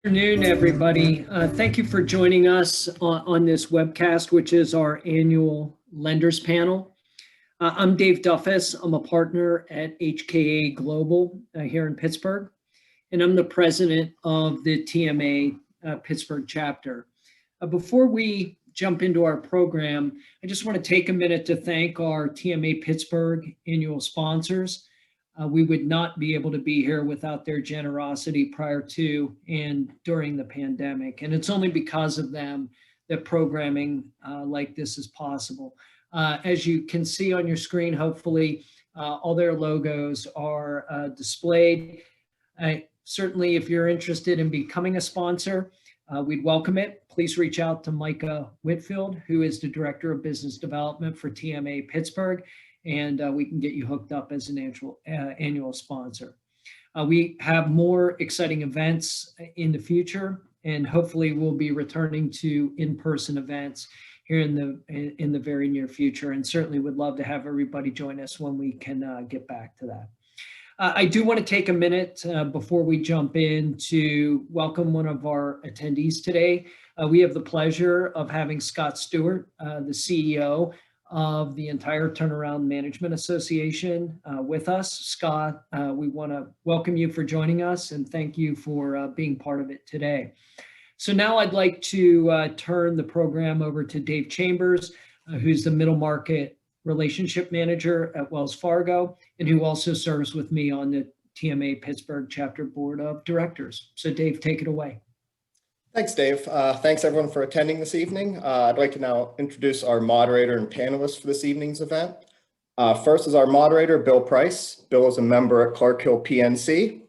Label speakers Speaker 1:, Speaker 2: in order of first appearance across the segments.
Speaker 1: Good afternoon, everybody. Thank you for joining us on this webcast, which is our annual lenders panel. I'm Dave Duffus. I'm a partner at HKA Global here in Pittsburgh, and I'm the president of the TMA Pittsburgh chapter. Before we jump into our program, I just want to take a minute to thank our TMA Pittsburgh annual sponsors. We would not be able to be here without their generosity prior to and during the pandemic. And it's only because of them that programming like this is possible. As you can see on your screen, hopefully, all their logos are displayed. Certainly, if you're interested in becoming a sponsor, we'd welcome it. Please reach out to Micah Whitfield, who is the Director of Business Development for TMA Pittsburgh, and we can get you hooked up as an annual sponsor. We have more exciting events in the future, and hopefully we'll be returning to in-person events here in the very near future, and certainly would love to have everybody join us when we can get back to that. I do want to take a minute before we jump in to welcome one of our attendees today. We have the pleasure of having Scott Stewart, the CEO of the entire Turnaround Management Association with us. Scott, we want to welcome you for joining us and thank you for being part of it today. So now I'd like to turn the program over to Dave Chambers, who's the Middle Market Relationship Manager at Wells Fargo, and who also serves with me on the TMA Pittsburgh Chapter Board of Directors. So Dave, take it away.
Speaker 2: Thanks, Dave. Thanks everyone for attending this evening. I'd like to now introduce our moderator and panelists for this evening's event. First is our moderator, Bill Price. Bill is a member at Clark Hill PNC.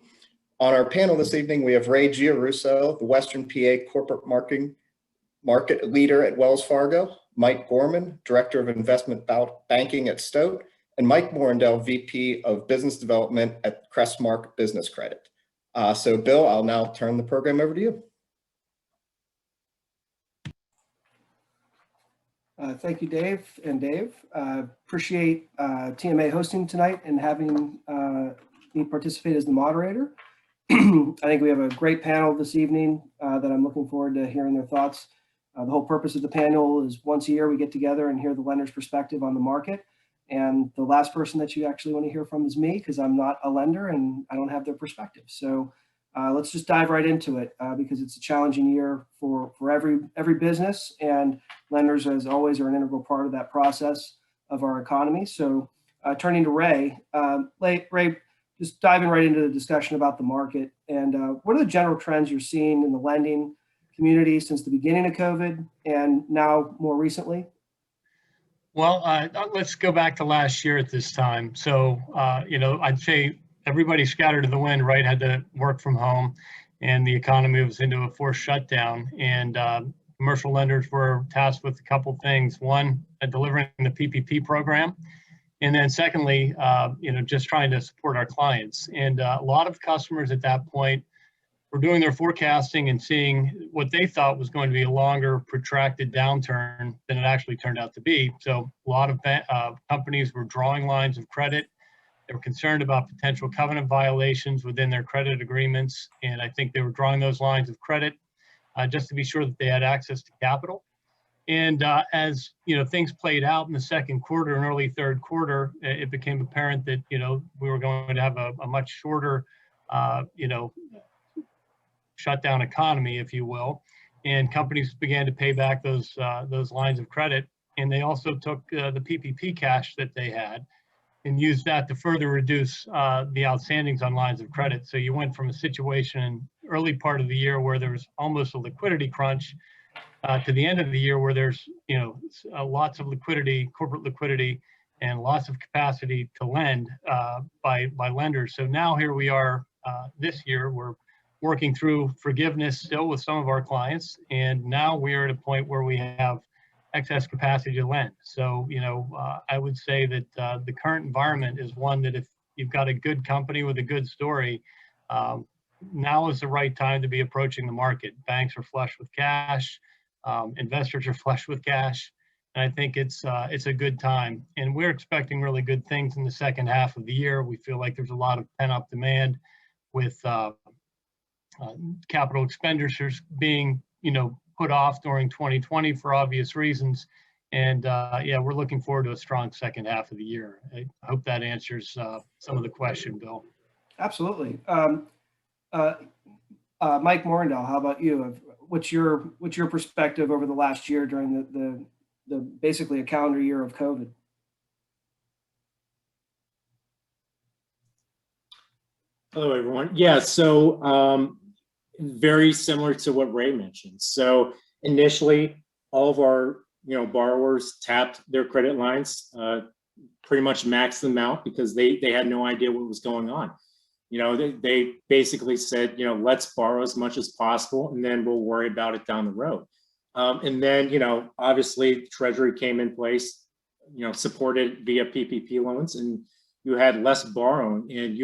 Speaker 2: On our panel this evening, we have Ray Giarrusso, the Western PA Corporate Market Leader at Wells Fargo, Mike Gorman, Director of Investment Banking at Stout, and Mike Morandell, VP of Business Development at Crestmarn Business Credit. So Bill, I'll now turn the program over to you.
Speaker 3: Thank you, Dave and Dave. Appreciate TMA hosting tonight and having me participate as the moderator. I think we have a great panel this evening that I'm looking forward to hearing their thoughts. The whole purpose of the panel is once a year we get together and hear the lender's perspective on the market. And the last person that you actually want to hear from is me, because I'm not a lender and I don't have their perspective. So let's just dive right into it because it's a challenging year for every business, and lenders, as always, are an integral part of that process of our economy. So turning to Ray, Ray, just diving right into the discussion about the market, and what are the general trends you're seeing in the lending community since the beginning of COVID and now more recently?
Speaker 4: Well, let's go back to last year at this time. So, I'd say everybody scattered to the wind, right, had to work from home, and the economy was into a forced shutdown. And commercial lenders were tasked with a couple things. One, delivering the PPP program. And then secondly, just trying to support our clients. And a lot of customers at that point were doing their forecasting and seeing what they thought was going to be a longer, protracted downturn than it actually turned out to be. So a lot of companies were drawing lines of credit. They were concerned about potential covenant violations within their credit agreements. And I think they were drawing those lines of credit just to be sure that they had access to capital. And as things played out in the second quarter and early third quarter, it became apparent that we were going to have a much shorter shutdown economy, if you will, and companies began to pay back those lines of credit. And they also took the PPP cash that they had and used that to further reduce the outstandings on lines of credit. So you went from a situation in early part of the year where there was almost a liquidity crunch to the end of the year where there's lots of liquidity, corporate liquidity, and lots of capacity to lend by lenders. So now here we are this year, we're working through forgiveness still with some of our clients, and now we are at a point where we have excess capacity to lend. So, I would say that the current environment is one that if you've got a good company with a good story, now is the right time to be approaching the market. Banks are flush with cash, investors are flush with cash, and I think it's a good time. And we're expecting really good things in the second half of the year. We feel like there's a lot of pent-up demand with capital expenditures being, put off during 2020 for obvious reasons. And yeah, we're looking forward to a strong second half of the year. I hope that answers some of the question, Bill.
Speaker 3: Absolutely. Mike Morandell, how about you? What's your perspective over the last year during the basically a calendar year of COVID?
Speaker 5: Hello, everyone. Yeah, so very similar to what Ray mentioned. So initially, all of our borrowers tapped their credit lines, pretty much maxed them out because they had no idea what was going on. They basically said, let's borrow as much as possible, and then we'll worry about it down the road. And then, obviously, Treasury came in place, supported via PPP loans, and you had less borrowing and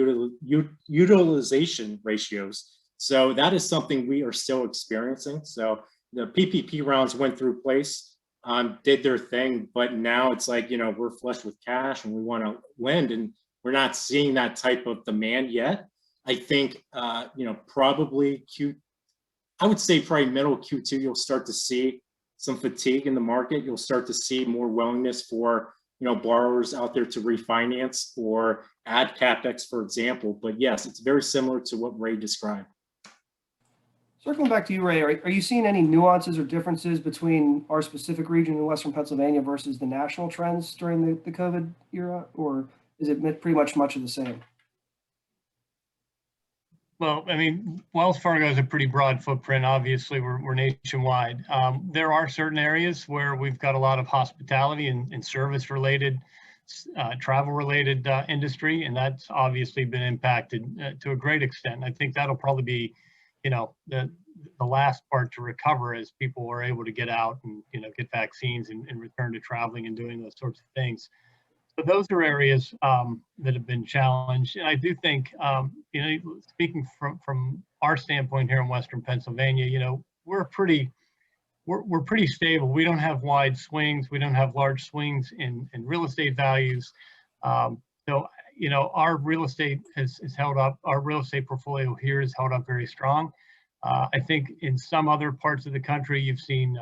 Speaker 5: utilization ratios. So that is something we are still experiencing. So the PPP rounds went through place, did their thing, but now it's like, we're flush with cash and we want to lend, and we're not seeing that type of demand yet. I think, probably I would say probably middle Q2, you'll start to see some fatigue in the market. You'll start to see more willingness for borrowers out there to refinance or add CapEx, for example. But yes, it's very similar to what Ray described.
Speaker 3: Circling back to you, Ray, are you seeing any nuances or differences between our specific region in Western Pennsylvania versus the national trends during the COVID era, or is it pretty much of the same?
Speaker 4: Well, I mean, Wells Fargo has a pretty broad footprint. Obviously, we're nationwide. There are certain areas where we've got a lot of hospitality and service-related, travel-related industry, and that's obviously been impacted to a great extent. I think that'll probably be, the last part to recover as people are able to get out and get vaccines and return to traveling and doing those sorts of things. So those are areas that have been challenged, and I do think, speaking from our standpoint here in Western Pennsylvania, we're pretty stable. We don't have wide swings. We don't have large swings in real estate values. So our real estate has held up. Our real estate portfolio here has held up very strong. I think in some other parts of the country, you've seen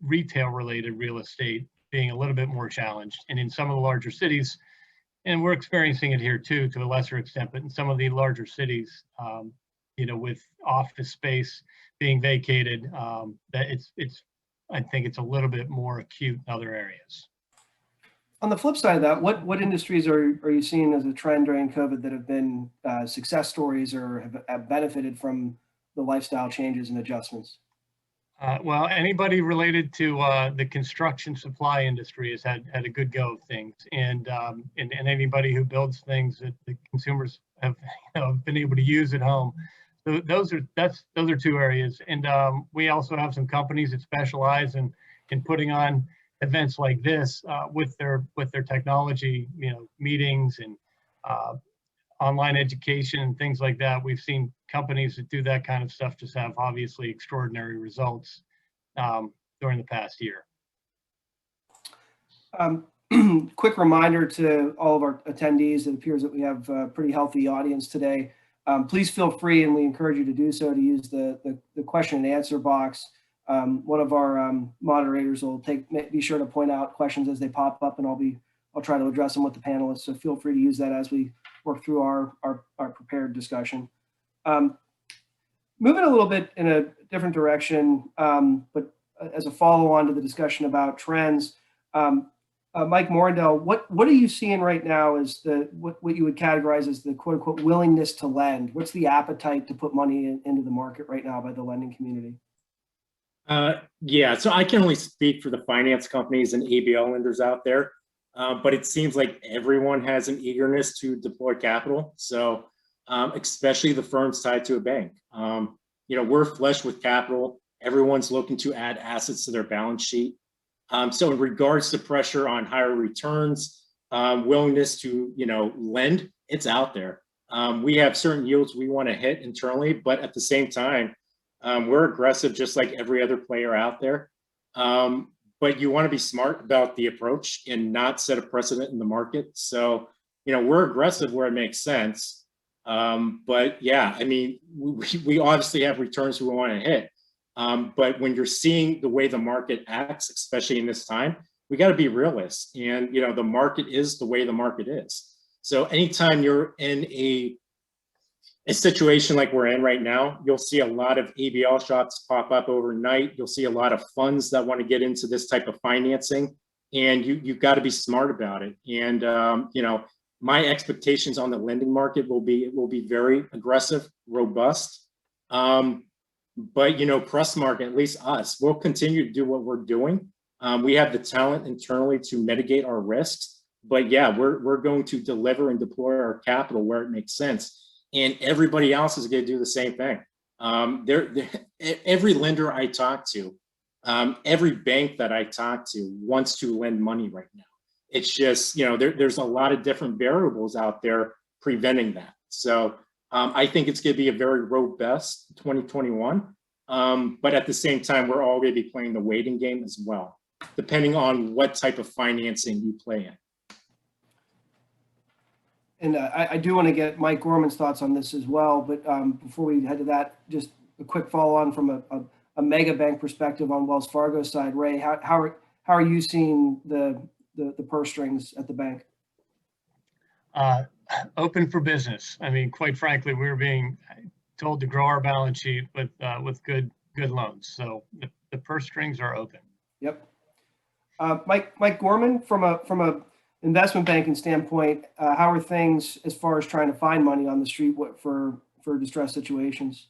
Speaker 4: retail-related real estate being a little bit more challenged. And in some of the larger cities, and we're experiencing it here too, to a lesser extent, but in some of the larger cities, with office space being vacated, that I think it's a little bit more acute in other areas.
Speaker 3: On the flip side of that, what industries are you seeing as a trend during COVID that have been success stories or have benefited from the lifestyle changes and adjustments?
Speaker 4: Well, anybody related to the construction supply industry has had a good go of things, and anybody who builds things that the consumers have been able to use at home. So those are two areas, and we also have some companies that specialize in putting on events like this with their technology, meetings and online education and things like that. We've seen companies that do that kind of stuff just have obviously extraordinary results during the past year.
Speaker 3: Quick reminder to all of our attendees, it appears that we have a pretty healthy audience today. Please feel free, and we encourage you to do so, to use the question and answer box. One of our moderators will be sure to point out questions as they pop up, and I'll try to address them with the panelists. So feel free to use that as we work through our prepared discussion. Moving a little bit in a different direction, but as a follow-on to the discussion about trends, Mike Morandell, what are you seeing right now as what you would categorize as the quote unquote willingness to lend? What's the appetite to put money into the market right now by the lending community?
Speaker 5: Yeah, so I can only speak for the finance companies and ABL lenders out there, but it seems like everyone has an eagerness to deploy capital. So especially the firms tied to a bank. We're flush with capital. Everyone's looking to add assets to their balance sheet. So in regards to pressure on higher returns, willingness to, lend, it's out there. We have certain yields we want to hit internally, but at the same time, we're aggressive just like every other player out there. But you want to be smart about the approach and not set a precedent in the market. So, we're aggressive where it makes sense. But yeah, I mean, we obviously have returns we want to hit. But when you're seeing the way the market acts, especially in this time, we got to be realists. And, you know, the market is the way the market is. So anytime you're in a situation like we're in right now, you'll see a lot of ABL shops pop up overnight. You'll see a lot of funds that want to get into this type of financing, and you've got to be smart about it. And, you know, my expectations on the lending market will be very aggressive, robust. But, you know, Crestmarn, at least us, we'll continue to do what we're doing. We have the talent internally to mitigate our risks. But yeah, we're going to deliver and deploy our capital where it makes sense. And everybody else is going to do the same thing. Every lender I talk to, every bank that I talk to wants to lend money right now. It's just, you know, there's a lot of different variables out there preventing that. So I think it's going to be a very robust 2021. But at the same time, we're all going to be playing the waiting game as well, depending on what type of financing you play in.
Speaker 3: And I do want to get Mike Gorman's thoughts on this as well. But before we head to that, just a quick follow on from a mega bank perspective on Wells Fargo's side. Ray, how are you seeing the purse strings at the bank?
Speaker 4: Open for business. I mean, quite frankly, we're being told to grow our balance sheet with good loans. So the purse strings are open. Yep.
Speaker 3: Mike Gorman, from a investment banking standpoint, how are things as far as trying to find money on the street for distressed situations?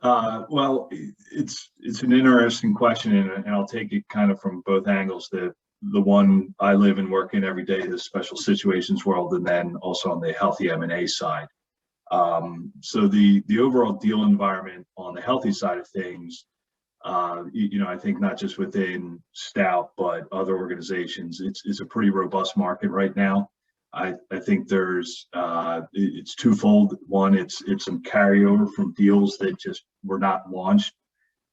Speaker 6: Well, it's an interesting question, and I'll take it kind of from both angles. The one I live and work in every day, the special situations world, and then also on the healthy M&A side. So the overall deal environment on the healthy side of things, you know, I think not just within Stout, but other organizations, it's a pretty robust market right now. I think it's twofold. One, it's some carryover from deals that just were not launched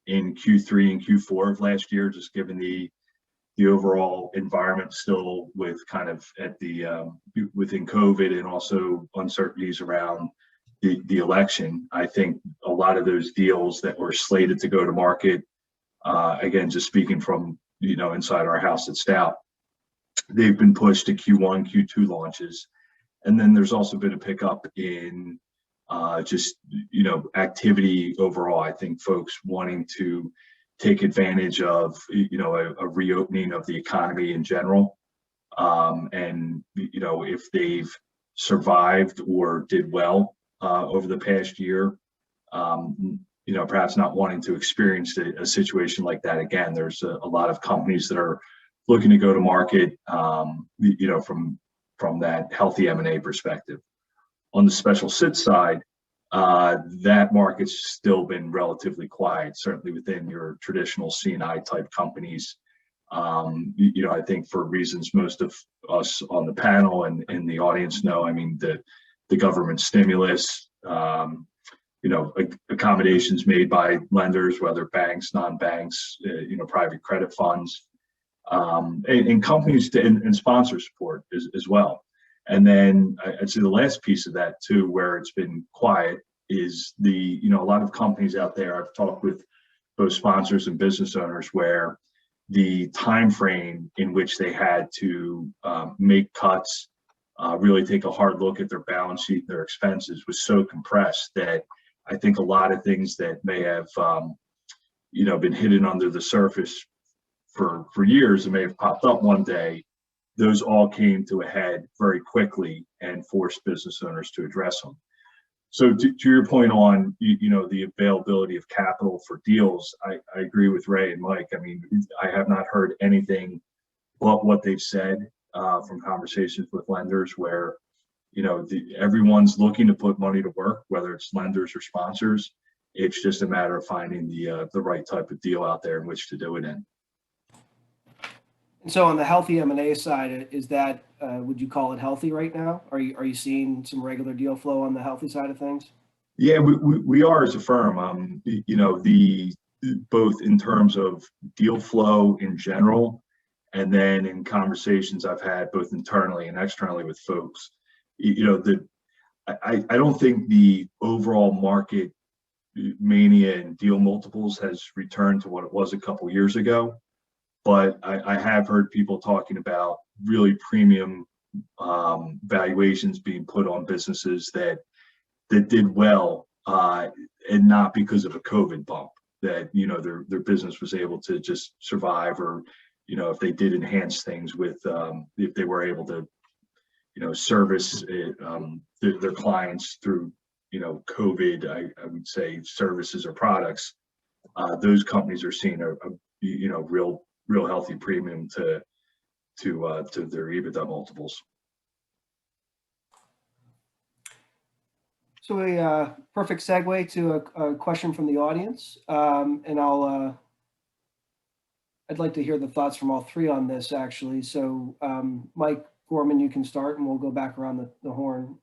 Speaker 6: in Q3 and Q4 of last year, just given the overall environment still with kind of within COVID and also uncertainties around the election. I think a lot of those deals that were slated to go to market, again, just speaking from, you know, inside our house at Stout, they've been pushed to Q1, Q2 launches. And then there's also been a pickup in just, you know, activity overall. I think folks wanting to take advantage of, you know, a reopening of the economy in general. And, you know, if they've survived or did well over the past year, you know, perhaps not wanting to experience a situation like that again. There's a lot of companies that are looking to go to market, you know, from that healthy M&A perspective. On the special sit side, that market's still been relatively quiet, certainly within your traditional C&I type companies. You know, I think for reasons most of us on the panel and the audience know, I mean, the government stimulus, you know, accommodations made by lenders, whether banks, non-banks, you know, private credit funds, and companies and sponsor support as well. And then I'd say the last piece of that too, where it's been quiet, is you know, a lot of companies out there, I've talked with both sponsors and business owners, where the time frame in which they had to make cuts, really take a hard look at their balance sheet, their expenses, was so compressed that I think a lot of things that may have, you know, been hidden under the surface for years and may have popped up one day, those all came to a head very quickly and forced business owners to address them. So to your point on, you know, the availability of capital for deals, I agree with Ray and Mike. I mean, I have not heard anything but what they've said from conversations with lenders where, you know, everyone's looking to put money to work, whether it's lenders or sponsors. It's just a matter of finding the right type of deal out there in which to do it in.
Speaker 3: And so on the healthy M&A side, is that, would you call it healthy right now? Are you seeing some regular deal flow on the healthy side of things?
Speaker 6: Yeah, we are as a firm. You know, both in terms of deal flow in general, and then in conversations I've had both internally and externally with folks, you know, I don't think the overall market mania and deal multiples has returned to what it was a couple years ago, but I have heard people talking about really premium valuations being put on businesses that did well, and not because of a COVID bump, that their business was able to just survive, or if they did enhance things with if they were able to service their clients through COVID, I would say services or products, those companies are seeing a real healthy premium to their EBITDA multiples.
Speaker 3: So a perfect segue to a question from the audience, and I'd like to hear the thoughts from all three on this, actually. So Mike, Gorman, you can start, and we'll go back around the horn.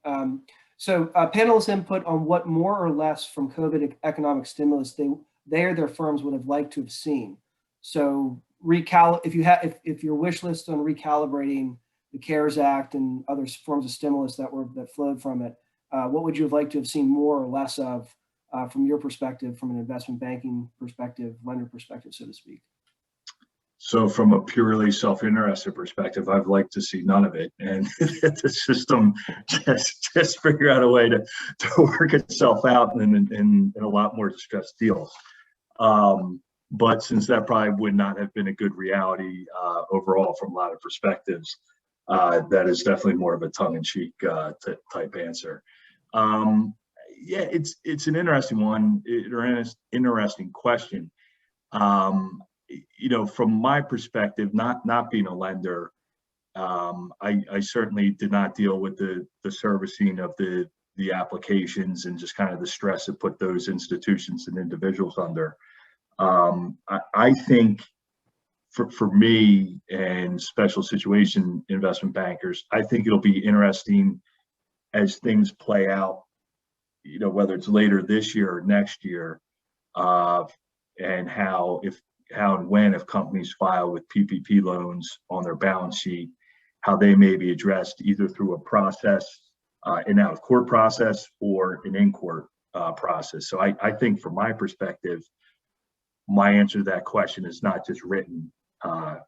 Speaker 3: So panelists input on what more or less from COVID economic stimulus they or their firms would have liked to have seen. So if your wish list on recalibrating the CARES Act and other forms of stimulus that flowed from it, what would you have liked to have seen more or less of from your perspective, from an investment banking perspective, lender perspective, so to speak?
Speaker 6: So from a purely self-interested perspective, I'd like to see none of it, and the system just figure out a way to work itself out in a lot more distressed deals. But since that probably would not have been a good reality overall from a lot of perspectives, that is definitely more of a tongue-in-cheek type answer. Yeah, it's an interesting one, or an interesting question. From my perspective, not being a lender, I certainly did not deal with the servicing of the applications and just kind of the stress it put those institutions and individuals under. I think for me and special situation investment bankers, I think it'll be interesting as things play out, whether it's later this year or next year, and how and when, if companies file with PPP loans on their balance sheet, how they may be addressed either through a process, an out of court process, or an in court process. So I think from my perspective, my answer to that question is not just written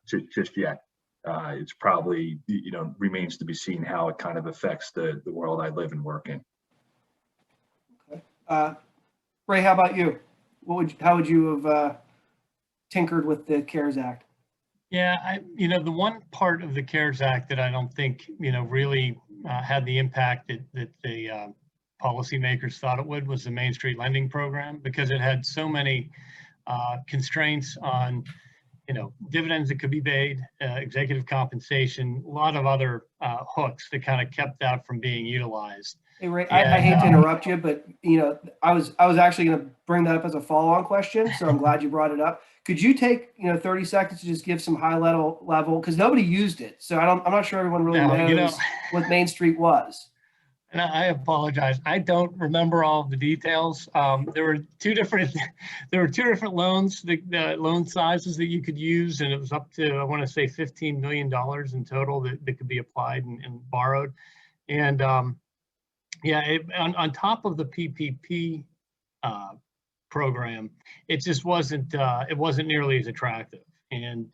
Speaker 6: just yet. It's probably, remains to be seen how it kind of affects the world I live and work in.
Speaker 3: Okay. Ray, how about you? How would you have tinkered with the CARES Act?
Speaker 4: Yeah, the one part of the CARES Act that I don't think, really had the impact that the policymakers thought it would was the Main Street Lending Program, because it had so many constraints on, dividends that could be paid, executive compensation, a lot of other hooks that kind of kept that from being utilized.
Speaker 3: Hey Ray, I hate to interrupt you, but I was actually going to bring that up as a follow-on question, so I'm glad you brought it up. Could you take 30 seconds to just give some high level, because nobody used it, so I'm not sure everyone really knows what Main Street was.
Speaker 4: And I apologize, I don't remember all of the details. There were two different loans, the loan sizes that you could use, and it was up to, I want to say, $15 million in total that could be applied and borrowed. And on top of the PPP program, it just wasn't nearly as attractive. And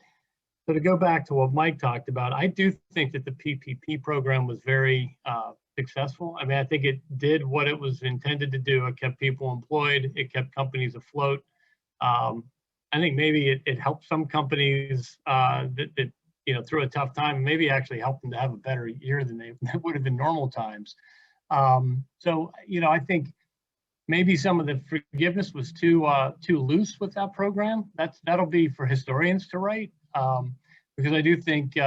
Speaker 4: so to go back to what Mike talked about, I do think that the PPP program was very successful. I mean, I think it did what it was intended to do. It kept people employed. It kept companies afloat. I think maybe it helped some companies that through a tough time, maybe actually helped them to have a better year than they would have in normal times. So I think maybe some of the forgiveness was too loose with that program. That'll be for historians to write, because I do think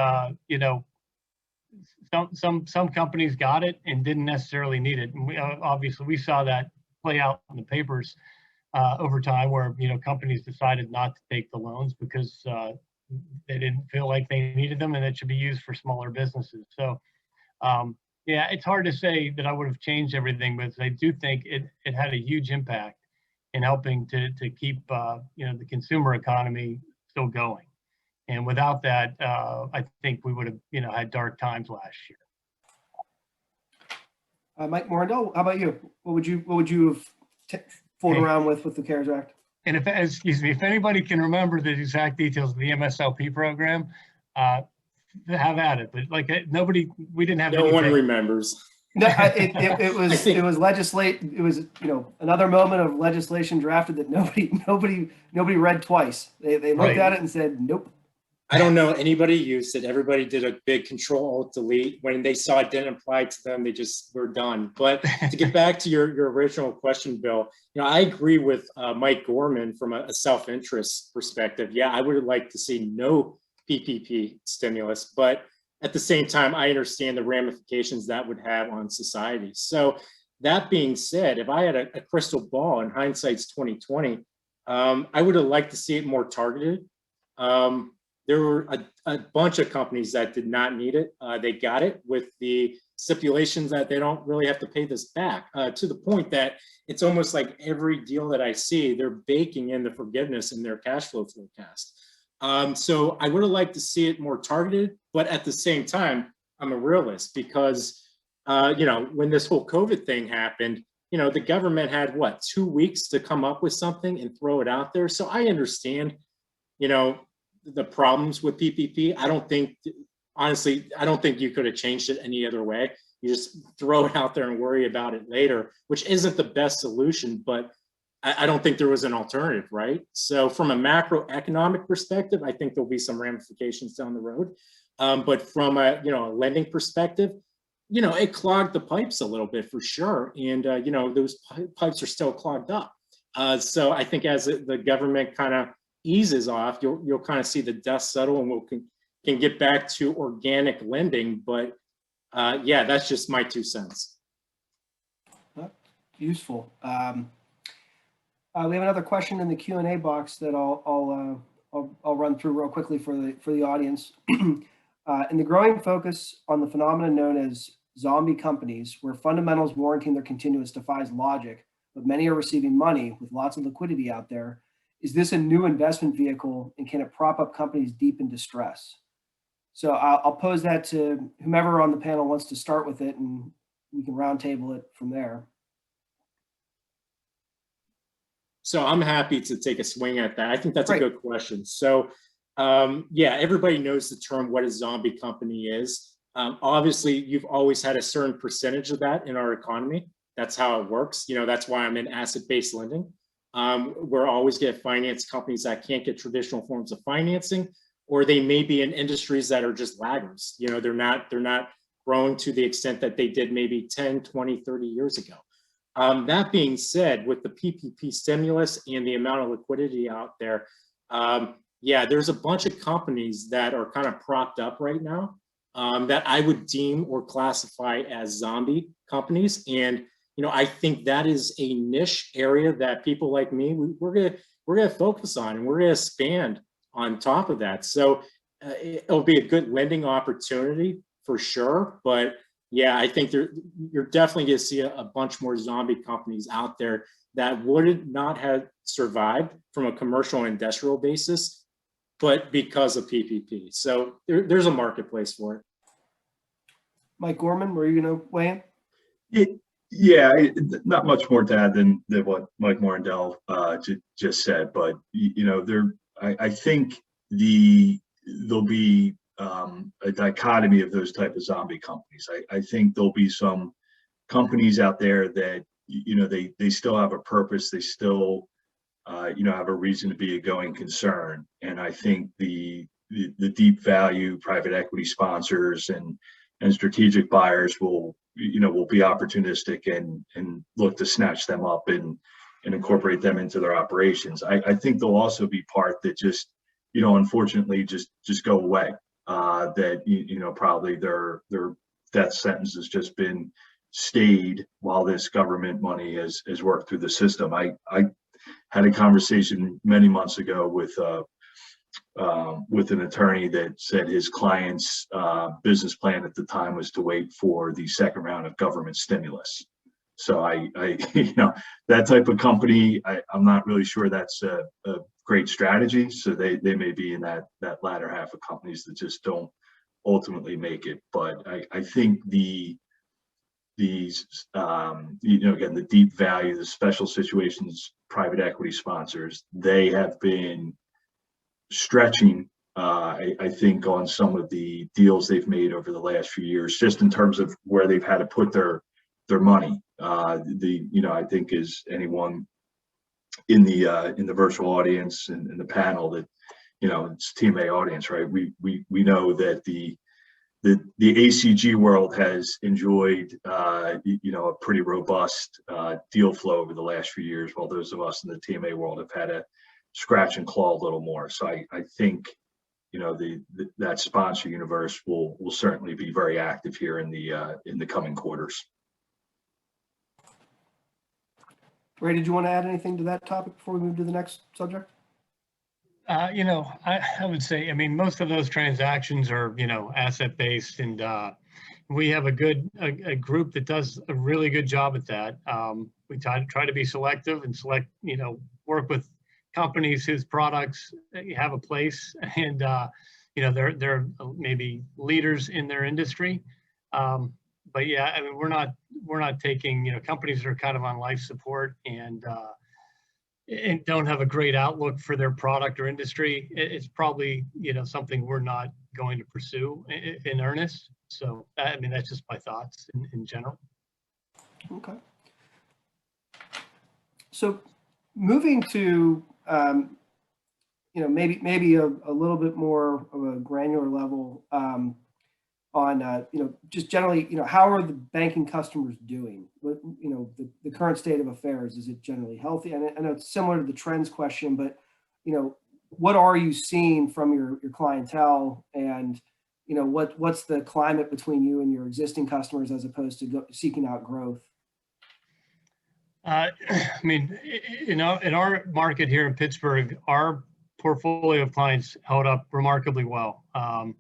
Speaker 4: some companies got it and didn't necessarily need it. And obviously we saw that play out in the papers over time, where companies decided not to take the loans because they didn't feel like they needed them, and it should be used for smaller businesses. So yeah, it's hard to say that I would have changed everything, but I do think it had a huge impact in helping to keep the consumer economy still going. And without that, I think we would have had dark times last year.
Speaker 3: Mike Morandell, how about you? What would you have fooled
Speaker 4: Hey.
Speaker 3: around with the CARES Act?
Speaker 4: And if anybody can remember the exact details of the MSLP program, have at it. But like we didn't have
Speaker 5: No one
Speaker 4: anything.
Speaker 5: remembers.
Speaker 3: No, it was
Speaker 5: think-
Speaker 3: it was legislate. It was another moment of legislation drafted that nobody read twice. They looked
Speaker 4: Right.
Speaker 3: at it and said nope.
Speaker 5: I don't know anybody used it. Everybody did a big Control-Alt-Delete. When they saw it didn't apply to them, they just were done. But to get back to your original question, Bill, I agree with Mike Gorman from a self-interest perspective. Yeah, I would like to see no PPP stimulus, but at the same time, I understand the ramifications that would have on society. So that being said, if I had a crystal ball, and hindsight's 2020, I would have liked to see it more targeted. There were a bunch of companies that did not need it. They got it with the stipulations that they don't really have to pay this back, to the point that it's almost like every deal that I see, they're baking in the forgiveness in their cash flow forecast. So I would have liked to see it more targeted, but at the same time, I'm a realist because, when this whole COVID thing happened, the government had 2 weeks to come up with something and throw it out there. So I understand, the problems with PPP. Honestly, I don't think you could have changed it any other way. You just throw it out there and worry about it later, which isn't the best solution, but I don't think there was an alternative, right? So from a macroeconomic perspective, I think there'll be some ramifications down the road. But from a lending perspective, it clogged the pipes a little bit for sure. And, those pipes are still clogged up. So I think as the government kind of eases off, you'll kind of see the dust settle and we can get back to organic lending. But yeah, that's just my 2 cents.
Speaker 3: Useful. We have another question in the Q&A box that I'll run through real quickly for the audience. In the growing focus on the phenomenon known as zombie companies, where fundamentals warranting their continuance defies logic, but many are receiving money with lots of liquidity out there, is this a new investment vehicle and can it prop up companies deep in distress? So I'll pose that to whomever on the panel wants to start with it, and we can roundtable it from there.
Speaker 5: So I'm happy to take a swing at that. I think that's
Speaker 3: Great.
Speaker 5: a good question. So yeah, everybody knows the term what a zombie company is. Obviously, you've always had a certain percentage of that in our economy. That's how it works. That's why I'm in asset-based lending. We're always get finance companies that can't get traditional forms of financing, or they may be in industries that are just laggards. They're not growing to the extent that they did maybe 10, 20, 30 years ago. That being said, with the PPP stimulus and the amount of liquidity out there, yeah, there's a bunch of companies that are kind of propped up right now that I would deem or classify as zombie companies. And I think that is a niche area that people like me, we're gonna focus on, and we're gonna expand on top of that. So it'll be a good lending opportunity for sure. But yeah, I think you're definitely gonna see a bunch more zombie companies out there that would not have survived from a commercial and industrial basis, but because of PPP. So there's a marketplace for it.
Speaker 3: Mike Gorman, were you going to weigh in?
Speaker 6: Yeah, not much more to add than what Mike Morandell just said, but I think there'll be a dichotomy of those type of zombie companies. I think there'll be some companies out there that they still have a purpose, they still have a reason to be a going concern, and I think the deep value private equity sponsors and strategic buyers will be opportunistic and look to snatch them up and incorporate them into their operations. I think there'll also be part that just, unfortunately just go away. That, probably their death sentence has just been stayed while this government money has worked through the system. I had a conversation many months ago with an attorney that said his client's business plan at the time was to wait for the second round of government stimulus. So I that type of company, I'm not really sure that's a great strategy. So they may be in that latter half of companies that just don't ultimately make it. But I think the these, again, the deep value, the special situations, private equity sponsors, they have been stretching, I think, on some of the deals they've made over the last few years, just in terms of where they've had to put their money. I think as anyone in the virtual audience and in the panel that, it's TMA audience, right? We know that the ACG world has enjoyed, a pretty robust deal flow over the last few years, while those of us in the TMA world have had to scratch and claw a little more. So I think, that sponsor universe will certainly be very active here in the coming quarters.
Speaker 3: Ray, did you want to add anything to that topic before we move to the next subject?
Speaker 4: I would say, most of those transactions are, asset-based, and we have a group that does a really good job at that. We try to be selective and work with companies whose products have a place, and they're maybe leaders in their industry. But yeah, we're not taking, companies that are kind of on life support and don't have a great outlook for their product or industry. It's probably, something we're not going to pursue in earnest. So, that's just my thoughts in general.
Speaker 3: Okay. So moving to, maybe a little bit more of a granular level on, just generally, how are the banking customers doing? What, the current state of affairs, is it generally healthy? And I know it's similar to the trends question, but, what are you seeing from your clientele, and, what's the climate between you and your existing customers as opposed to seeking out growth?
Speaker 4: In our market here in Pittsburgh, our portfolio of clients held up remarkably well. A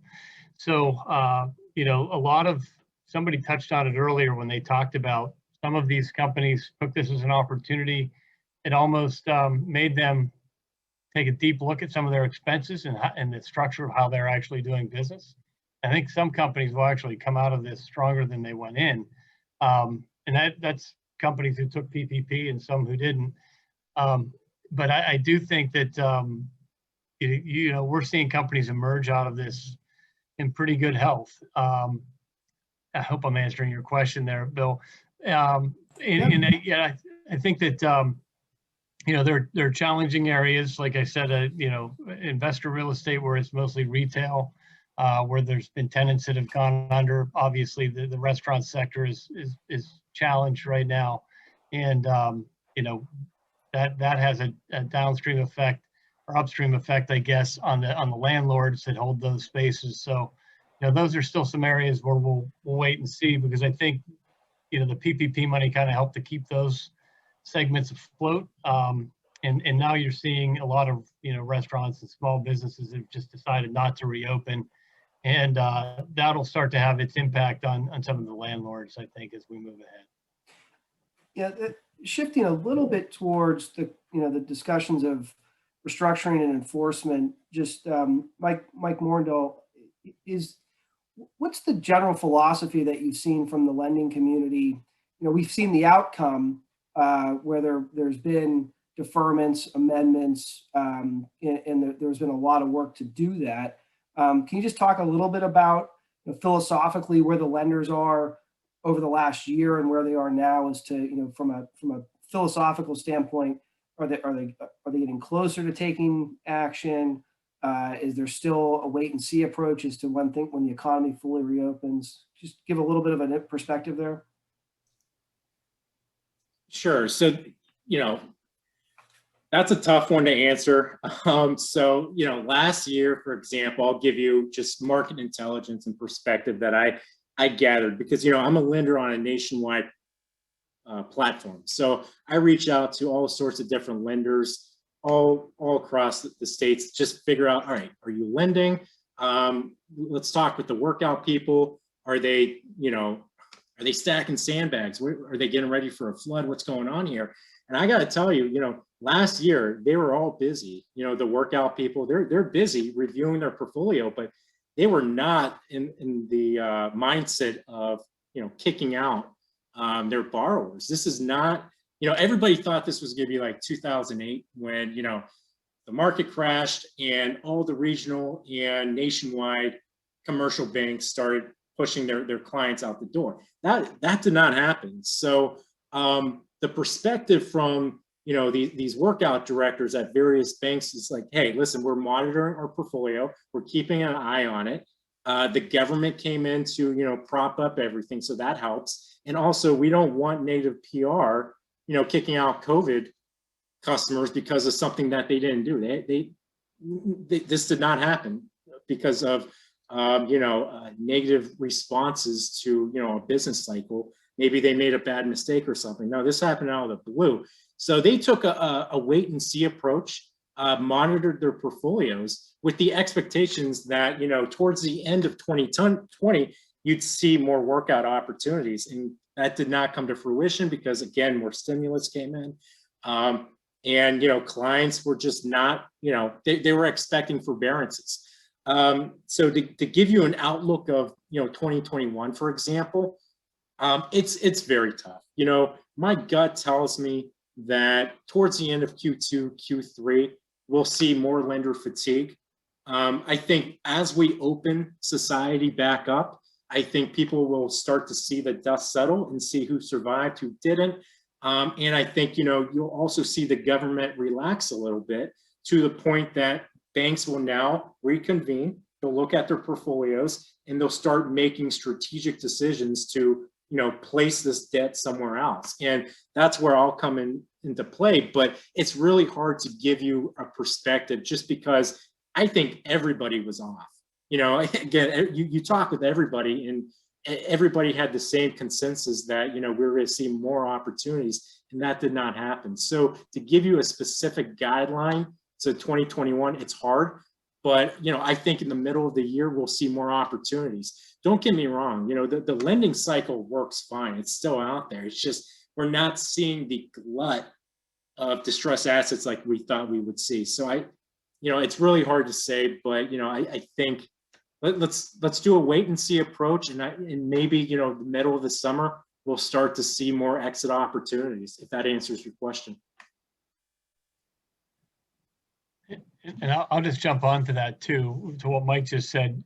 Speaker 4: lot of, somebody touched on it earlier when they talked about some of these companies took this as an opportunity. It almost made them take a deep look at some of their expenses and the structure of how they're actually doing business. I think some companies will actually come out of this stronger than they went in. And that's companies who took PPP and some who didn't. But I do think that, we're seeing companies emerge out of this in pretty good health. I hope I'm answering your question there, Bill. I think that, there are challenging areas, like I said, investor real estate, where it's mostly retail, where there's been tenants that have gone under. Obviously, the restaurant sector is challenged right now, and that has a downstream effect or upstream effect, I guess, on the landlords that hold those spaces. So, those are still some areas where we'll wait and see, because I think, the PPP money kind of helped to keep those segments afloat. And now you're seeing a lot of, restaurants and small businesses that have just decided not to reopen. And that'll start to have its impact on some of the landlords, I think, as we move ahead.
Speaker 3: Yeah, shifting a little bit towards the discussions of restructuring and enforcement. Just Mike Morandell, what's the general philosophy that you've seen from the lending community? We've seen the outcome where there's been deferments, amendments, and there's been a lot of work to do that. Can you just talk a little bit about philosophically where the lenders are over the last year and where they are now, as to from a philosophical standpoint? Are they getting closer to taking action? Is there still a wait and see approach as to when the economy fully reopens? Just give a little bit of a perspective there.
Speaker 5: Sure. So, that's a tough one to answer. Last year, for example, I'll give you just market intelligence and perspective that I gathered, because, I'm a lender on a nationwide platform. So I reach out to all sorts of different lenders all across the states, just figure out, all right, are you lending? Let's talk with the workout people. Are they stacking sandbags? Are they getting ready for a flood? What's going on here? And I got to tell you, last year they were all busy. The workout people, they're busy reviewing their portfolio, but they were not in the mindset of kicking out their borrowers. This is not, everybody thought this was going to be like 2008 when, the market crashed and all the regional and nationwide commercial banks started pushing their clients out the door. That did not happen. So the perspective from these workout directors at various banks is like, hey, listen, we're monitoring our portfolio, we're keeping an eye on it. The government came in to prop up everything, so that helps. And also, we don't want negative PR, kicking out COVID customers because of something that they didn't do. This did not happen because of negative responses to a business cycle. Maybe they made a bad mistake or something. No, this happened out of the blue. So they took a wait and see approach, monitored their portfolios with the expectations that towards the end of 2020 you'd see more workout opportunities, and that did not come to fruition because again more stimulus came in. And clients were just not, they were expecting forbearances. So to give you an outlook of 2021, for example, it's very tough. My gut tells me that towards the end of Q2, Q3, we'll see more lender fatigue. I think as we open society back up, I think people will start to see the dust settle and see who survived, who didn't. And I think, you'll also see the government relax a little bit to the point that banks will now reconvene, they'll look at their portfolios, and they'll start making strategic decisions to, place this debt somewhere else. And that's where I'll come into play. But it's really hard to give you a perspective just because I think everybody was off. Again, you talk with everybody and everybody had the same consensus that, we were going to see more opportunities, and that did not happen. So to give you a specific guideline to 2021, it's hard, but, I think in the middle of the year, we'll see more opportunities. Don't get me wrong, the lending cycle works fine. It's still out there. It's just, we're not seeing the glut of distressed assets like we thought we would see. So it's really hard to say, but, I think let's do a wait and see approach, and maybe the middle of the summer we'll start to see more exit opportunities, if that answers your question.
Speaker 4: And I'll just jump onto that too, to what Mike just said.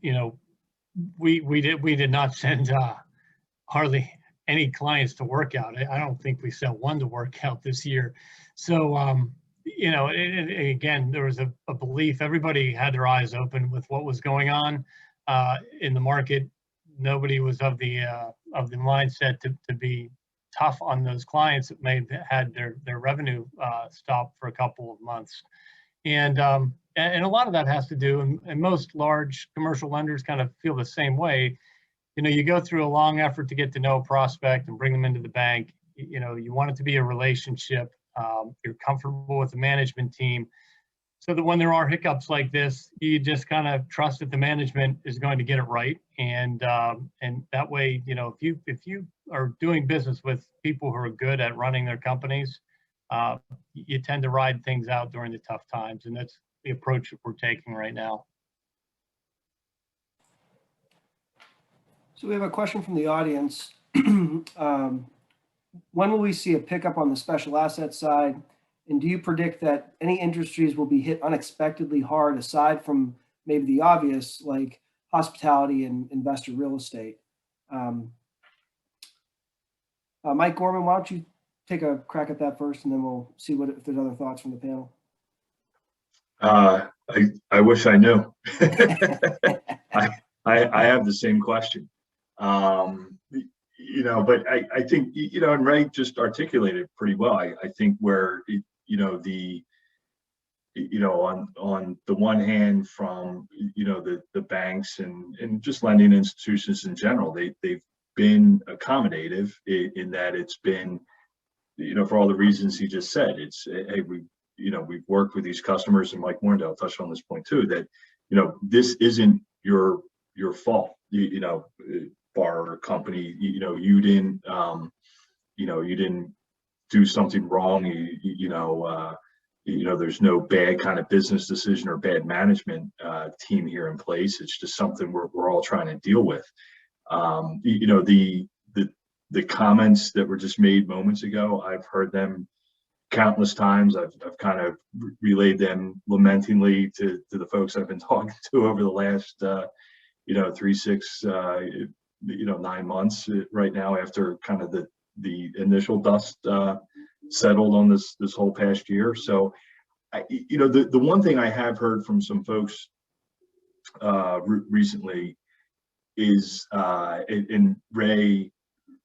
Speaker 4: We did not send hardly any clients to workout. I don't think we sent one to workout this year. So again, there was a belief, everybody had their eyes open with what was going on in the market. Nobody was of the mindset to be tough on those clients that may have had their revenue stopped for a couple of months. And a lot of that has to do, and most large commercial lenders kind of feel the same way. You go through a long effort to get to know a prospect and bring them into the bank. You want it to be a relationship. You're comfortable with the management team, so that when there are hiccups like this, you just kind of trust that the management is going to get it right. And that way, if you are doing business with people who are good at running their companies, you tend to ride things out during the tough times, and that's the approach that we're taking right now.
Speaker 3: So we have a question from the audience. When will we see a pickup on the special asset side? And do you predict that any industries will be hit unexpectedly hard aside from maybe the obvious, like hospitality and investor real estate? Mike Gorman, why don't you take a crack at that first, and then we'll see if there's other thoughts from the panel.
Speaker 6: I wish I knew. I have the same question. But I think, and Ray just articulated it pretty well. I think where, on the one hand from, the banks and just lending institutions in general, they've been accommodative in that it's been, for all the reasons he just said. It's, hey, we've worked with these customers, and Mike Morandell touched on this point too, that, this isn't your fault, borrower company, you didn't, you didn't do something wrong, there's no bad kind of business decision or bad management team here in place. It's just something we're all trying to deal with. the comments that were just made moments ago, I've heard them countless times. I've kind of relayed them lamentingly to the folks I've been talking to over the last 3, 6, 9 months right now, after kind of the initial dust settled on this whole past year. So the one thing I have heard from some folks recently is, and Ray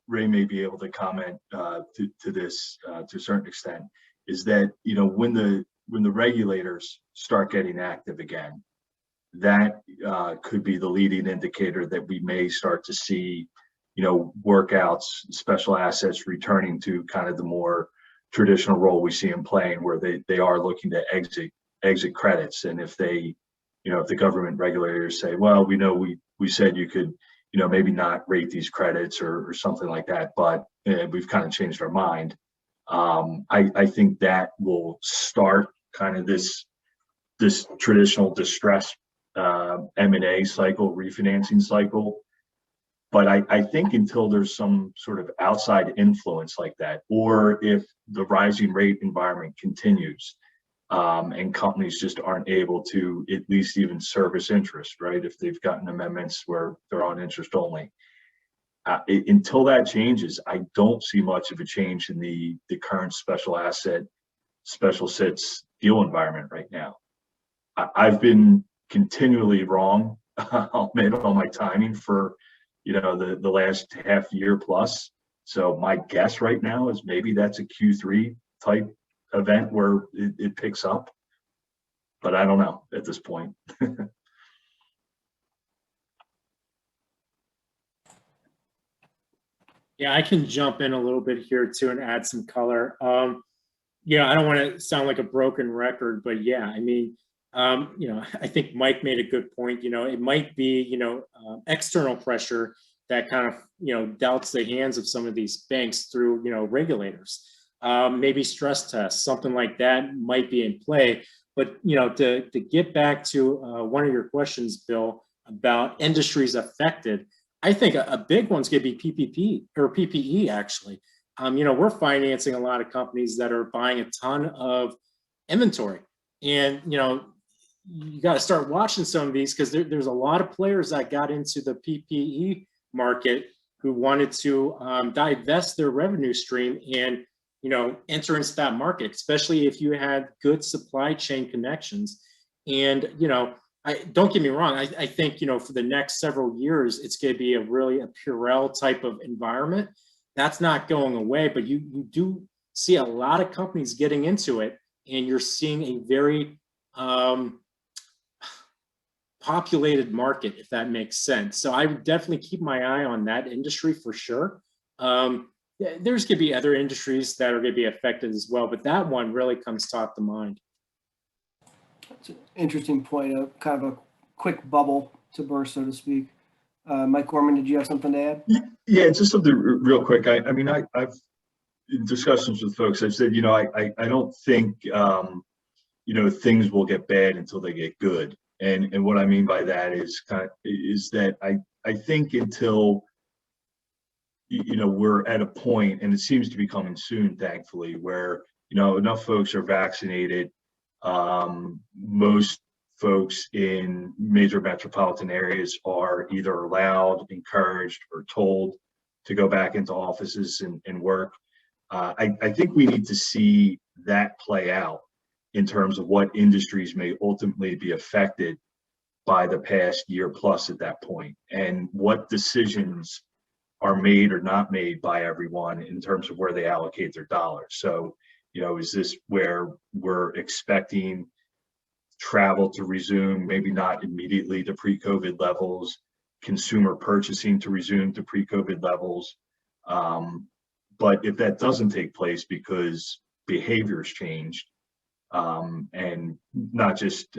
Speaker 6: may be able to comment to this to a certain extent, is that when the regulators start getting active again, that could be the leading indicator that we may start to see workouts, special assets returning to kind of the more traditional role we see them playing, where they are looking to exit credits. And if they if the government regulators say, well, we said you could maybe not rate these credits or something like that, but we've kind of changed our mind. I think that will start kind of this traditional distress M&A cycle, refinancing cycle. But I think until there's some sort of outside influence like that, or if the rising rate environment continues, and companies just aren't able to at least even service interest, right? If they've gotten amendments where they're on interest only. Until that changes, I don't see much of a change in the current special asset, special sits deal environment right now. I've been continually wrong, I'll admit, on my timing for the last half year plus. So my guess right now is maybe that's a Q3 type event where it picks up, but I don't know at this point.
Speaker 5: Yeah, I can jump in a little bit here too and add some color. Yeah, I don't want to sound like a broken record, but yeah, I mean, I think Mike made a good point. It might be, external pressure that kind of, doubts the hands of some of these banks through, regulators. Maybe stress tests, something like that might be in play. But, to get back to one of your questions, Bill, about industries affected, I think a big one's going to be PPP or PPE, actually. We're financing a lot of companies that are buying a ton of inventory. And, you got to start watching some of these, because there's a lot of players that got into the PPE market who wanted to divest their revenue stream and enter into that market, especially if you had good supply chain connections. And, don't get me wrong, I think, for the next several years, it's going to be a Purell type of environment. That's not going away, but you do see a lot of companies getting into it, and you're seeing a very populated market, if that makes sense. So I would definitely keep my eye on that industry for sure. There's going to be other industries that are going to be affected as well, but that one really comes top to mind.
Speaker 3: That's an interesting point, kind of a quick bubble to burst, so to speak. Mike Gorman, did you have something to add?
Speaker 6: Yeah, just something real quick. I've in discussions with folks, I've said, I don't think, things will get bad until they get good. And what I mean by that is that I think until we're at a point, and it seems to be coming soon, thankfully, where enough folks are vaccinated. Most folks in major metropolitan areas are either allowed, encouraged, or told to go back into offices and work. I think we need to see that play out in terms of what industries may ultimately be affected by the past year plus at that point, and what decisions are made or not made by everyone in terms of where they allocate their dollars. So, is this where we're expecting travel to resume, maybe not immediately to pre-COVID levels, consumer purchasing to resume to pre-COVID levels? But if that doesn't take place because behavior's changed, and not just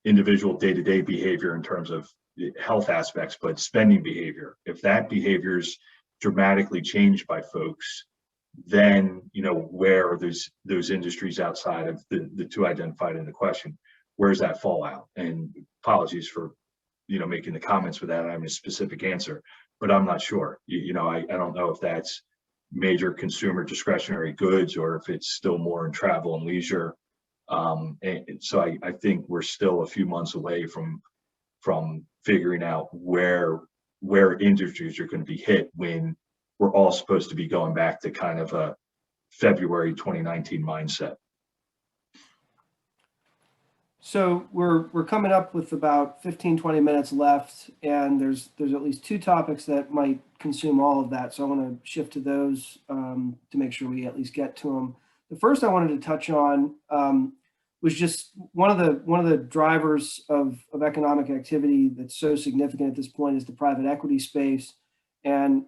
Speaker 6: individual day-to-day behavior in terms of health aspects, but spending behavior, if that behavior's dramatically changed by folks, then where are those industries outside of the two identified in the question, where's that fallout? And apologies for making the comments with that, I have a specific answer, but I'm not sure. I don't know if that's major consumer discretionary goods or if it's still more in travel and leisure. And so I think we're still a few months away from figuring out where industries are going to be hit when we're all supposed to be going back to kind of a February 2019 mindset.
Speaker 3: So we're coming up with about 15-20 minutes left, and there's at least two topics that might consume all of that. So I want to shift to those to make sure we at least get to them. The first I wanted to touch on was just one of the drivers of economic activity that's so significant at this point is the private equity space. And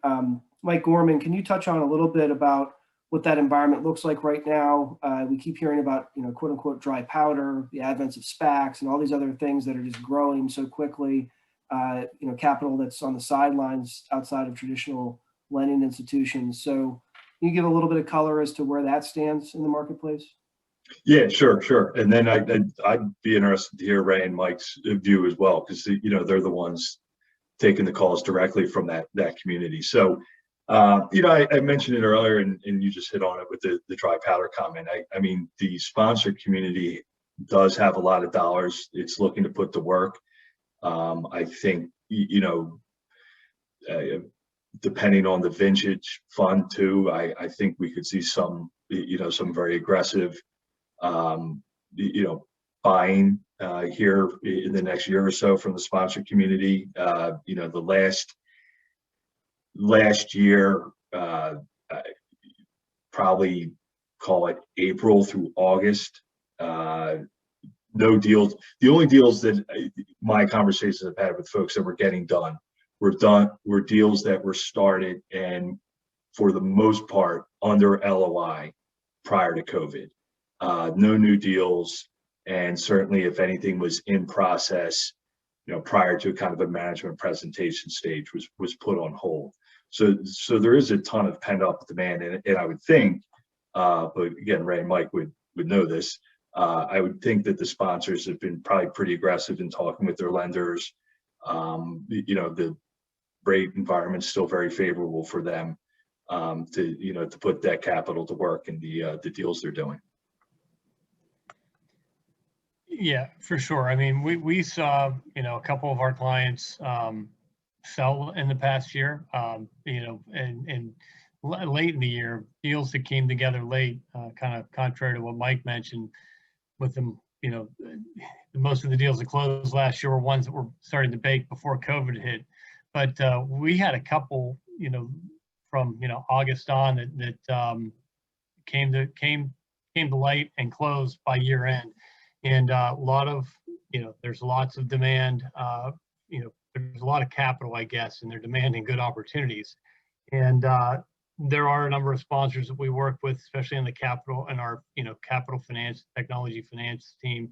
Speaker 3: Mike Gorman, can you touch on a little bit about what that environment looks like right now? We keep hearing about, quote unquote, dry powder, the advent of SPACs and all these other things that are just growing so quickly, capital that's on the sidelines outside of traditional lending institutions. So can you give a little bit of color as to where that stands in the marketplace?
Speaker 6: Yeah, sure. And then I'd be interested to hear Ray and Mike's view as well, because, they're the ones taking the calls directly from that community. So, I mentioned it earlier, and you just hit on it with the dry powder comment. I mean, the sponsor community does have a lot of dollars it's looking to put to work. I think, depending on the vintage fund too, I think we could see some very aggressive, buying here in the next year or so from the sponsor community. The last year, probably call it April through August, no deals. The only deals that my conversations have had with folks that were getting done were deals that were started and for the most part under LOI prior to COVID. No new deals, and certainly if anything was in process, prior to kind of a management presentation stage was put on hold. So there is a ton of pent up demand, and I would think, but again, Ray and Mike would know this. I would think that the sponsors have been probably pretty aggressive in talking with their lenders. The rate environment's still very favorable for them to put that capital to work in the deals they're doing.
Speaker 4: Yeah, for sure. I mean, we saw, a couple of our clients sell in the past year, and late in the year, deals that came together late, kind of contrary to what Mike mentioned with them, most of the deals that closed last year were ones that were starting to bake before COVID hit. But we had a couple, from, August on that came to light and closed by year end. And a lot of, there's lots of demand, there's a lot of capital, I guess, and they're demanding good opportunities. And there are a number of sponsors that we work with, especially in the capital and our, capital finance, technology finance team.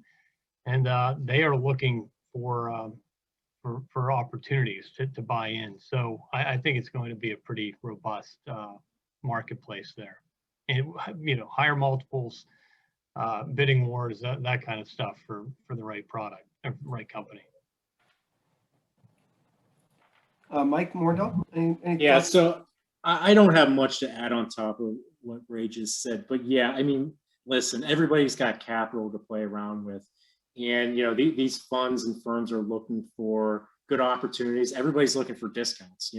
Speaker 4: And they are looking for opportunities to buy in. So I think it's going to be a pretty robust marketplace there. And, higher multiples, bidding wars, that kind of stuff for the right product, or right company.
Speaker 3: Mike Morandell, any
Speaker 5: Yeah,
Speaker 3: thoughts?
Speaker 5: so I don't have much to add on top of what Ray just said, but yeah, I mean, listen, everybody's got capital to play around with, and these funds and firms are looking for good opportunities. Everybody's looking for discounts,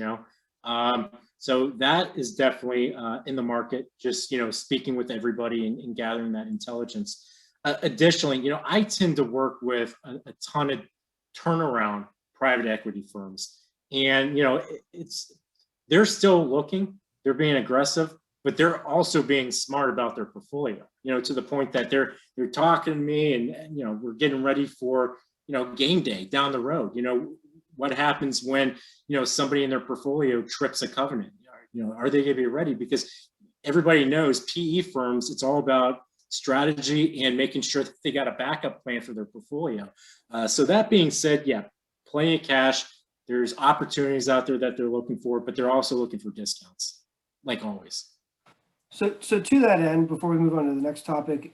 Speaker 5: so that is definitely in the market. Just speaking with everybody and gathering that intelligence. Additionally, I tend to work with a ton of turnaround private equity firms. And, they're still looking, they're being aggressive, but they're also being smart about their portfolio, to the point that they're talking to me and, we're getting ready for, game day down the road. What happens when, somebody in their portfolio trips a covenant? Are they going to be ready? Because everybody knows PE firms, it's all about strategy and making sure that they got a backup plan for their portfolio. So that being said, yeah, plenty of cash. There's opportunities out there that they're looking for, but they're also looking for discounts, like always.
Speaker 3: So to that end, before we move on to the next topic,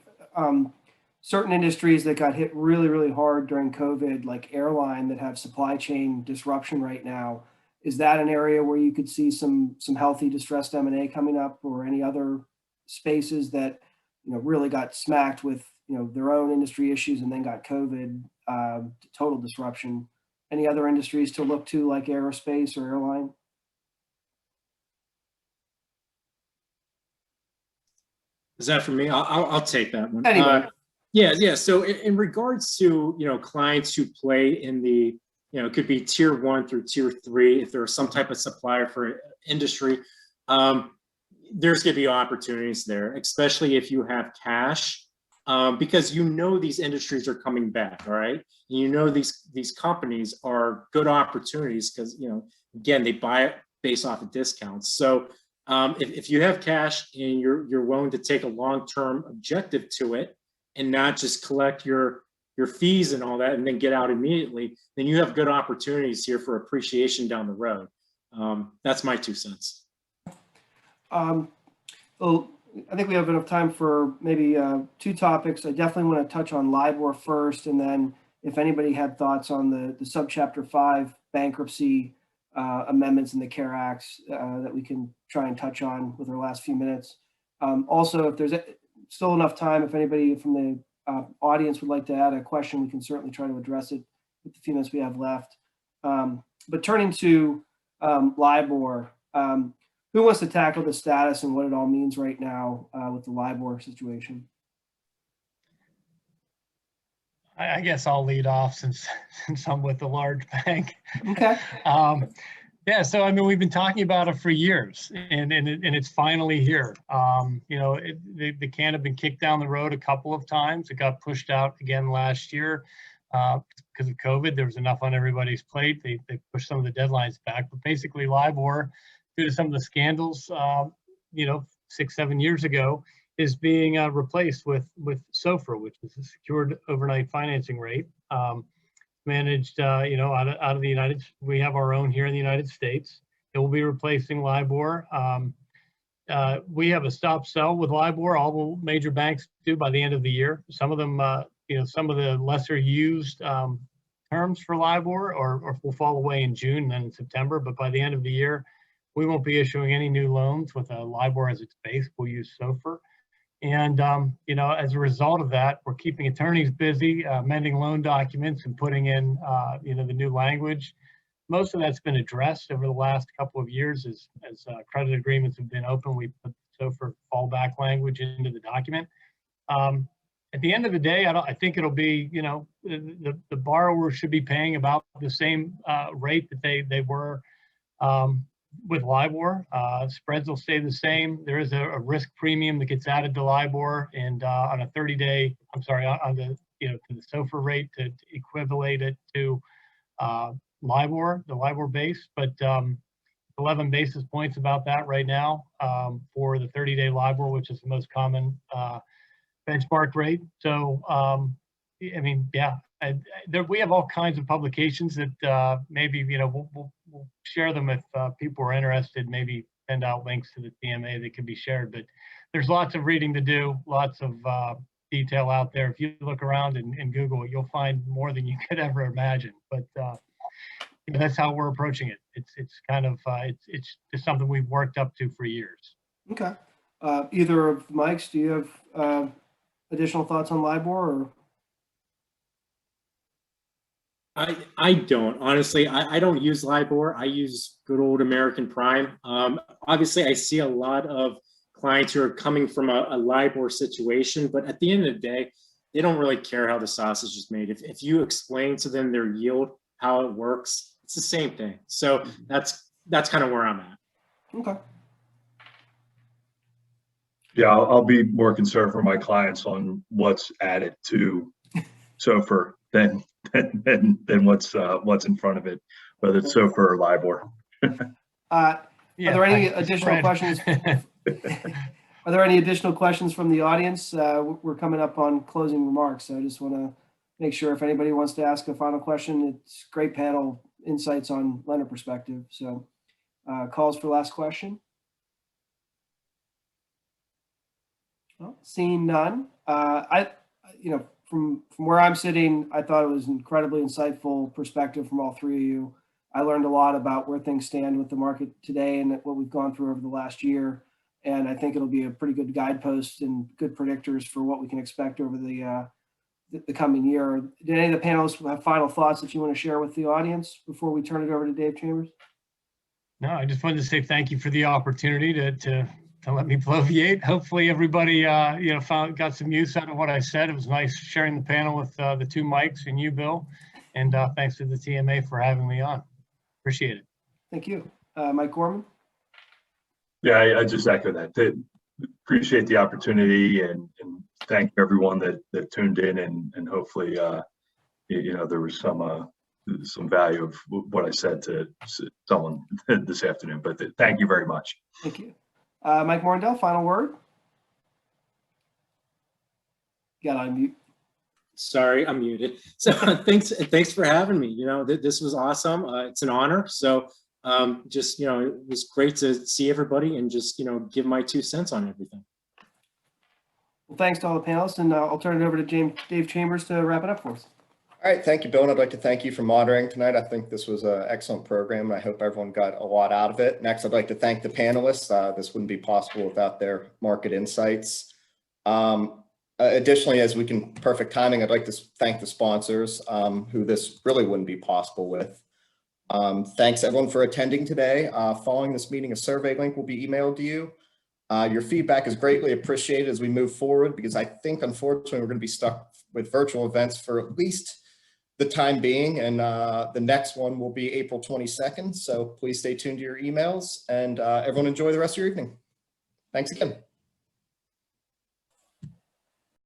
Speaker 3: certain industries that got hit really, really hard during COVID, like airline, that have supply chain disruption right now, is that an area where you could see some healthy distressed M&A coming up, or any other spaces that, really got smacked with, their own industry issues and then got COVID, total disruption? Any other industries to look to, like aerospace or airline?
Speaker 5: Is that for me? I'll take that one.
Speaker 3: Anyway.
Speaker 5: Yeah. So in regards to, clients who play in the, it could be tier 1 through tier 3, if there's some type of supplier for industry, there's going to be opportunities there, especially if you have cash, because these industries are coming back, all right? And these companies are good opportunities because, again, they buy it based off of discounts. So if you have cash and you're willing to take a long-term objective to it and not just collect your fees and all that and then get out immediately, then you have good opportunities here for appreciation down the road. That's my 2 cents.
Speaker 3: Well, I think we have enough time for maybe 2 topics. I definitely want to touch on LIBOR first, and then if anybody had thoughts on the subchapter 5 bankruptcy amendments in the CARE Acts that we can try and touch on with our last few minutes. Also, if there's still enough time, if anybody from the audience would like to add a question, we can certainly try to address it with the few minutes we have left. But turning to LIBOR, who wants to tackle the status and what it all means right now with the LIBOR situation?
Speaker 4: I guess I'll lead off since I'm with a large bank.
Speaker 3: Okay.
Speaker 4: Yeah, so I mean, we've been talking about it for years, and it's finally here. The can had been kicked down the road a couple of times. It got pushed out again last year because of COVID. There was enough on everybody's plate. They pushed some of the deadlines back, but basically LIBOR, due to some of the scandals, 6-7 years ago, is being replaced with SOFR, which is a secured overnight financing rate. Managed, out of the we have our own here in the United States. It will be replacing LIBOR. We have a stop sell with LIBOR. All the major banks do by the end of the year. Some of them, some of the lesser used terms for LIBOR or will fall away in June and then in September. But by the end of the year, we won't be issuing any new loans with a LIBOR as its base. We'll use SOFR. And, as a result of that, we're keeping attorneys busy, amending loan documents and putting in, the new language. Most of that's been addressed over the last couple of years as credit agreements have been open. We put SOFR fallback language into the document. At the end of the day, I think it'll be, the borrower should be paying about the same rate that they were with LIBOR. Spreads will stay the same. There is a risk premium that gets added to LIBOR, and on a 30-day, on the to the SOFR rate to equivalent it to LIBOR, the LIBOR base. But 11 basis points about that right now for the 30-day LIBOR, which is the most common benchmark rate. So we have all kinds of publications that maybe we'll share them if people are interested. Maybe send out links to the TMA that can be shared. But there's lots of reading to do, lots of detail out there. If you look around and Google, you'll find more than you could ever imagine. But that's how we're approaching it. It's kind of it's just something we've worked up to for years.
Speaker 3: Okay. Either of Mike's, do you have additional thoughts on LIBOR? Or?
Speaker 5: I don't, honestly. I don't use LIBOR. I use good old American Prime. Obviously, I see a lot of clients who are coming from a LIBOR situation, but at the end of the day, they don't really care how the sausage is made. If you explain to them their yield, how it works, it's the same thing. So that's kind of where I'm at.
Speaker 3: Okay.
Speaker 6: Yeah, I'll be more concerned for my clients on what's added to SOFR than what's in front of it, whether it's SOFR or LIBOR.
Speaker 3: Are there any additional questions? Are there any additional questions from the audience? We're coming up on closing remarks, so I just want to make sure if anybody wants to ask a final question. It's great panel insights on lender perspective. So calls for last question. Well, seeing none, from where I'm sitting, I thought it was incredibly insightful perspective from all three of you. I learned a lot about where things stand with the market today and what we've gone through over the last year. And I think it'll be a pretty good guidepost and good predictors for what we can expect over the coming year. Did any of the panelists have final thoughts that you want to share with the audience before we turn it over to Dave Chambers?
Speaker 4: No, I just wanted to say thank you for the opportunity to let me bloviate. Hopefully everybody, got some use out of what I said. It was nice sharing the panel with the two mics and you, Bill. And thanks to the TMA for having me on. Appreciate it.
Speaker 3: Thank you. Mike Gorman?
Speaker 6: Yeah, I just echo that. Appreciate the opportunity and thank everyone that tuned in and hopefully, there was some value of what I said to someone this afternoon, but thank you very much.
Speaker 3: Thank you. Mike Morandell, final word? You got to unmute.
Speaker 5: Sorry, I'm muted. So thanks for having me. This was awesome. It's an honor. So it was great to see everybody and just, give my 2 cents on everything.
Speaker 3: Well, thanks to all the panelists, and I'll turn it over to Dave Chambers to wrap it up for us.
Speaker 2: All right, thank you, Bill, and I'd like to thank you for moderating tonight. I think this was an excellent program, and I hope everyone got a lot out of it. Next, I'd like to thank the panelists. This wouldn't be possible without their market insights. Additionally, as we can perfect timing, I'd like to thank the sponsors who this really wouldn't be possible with. Thanks everyone for attending today. Following this meeting, a survey link will be emailed to you. Your feedback is greatly appreciated as we move forward, because I think, unfortunately, we're going to be stuck with virtual events for at least the time being, and the next one will be April 22nd. So please stay tuned to your emails, and everyone enjoy the rest of your evening. Thanks again.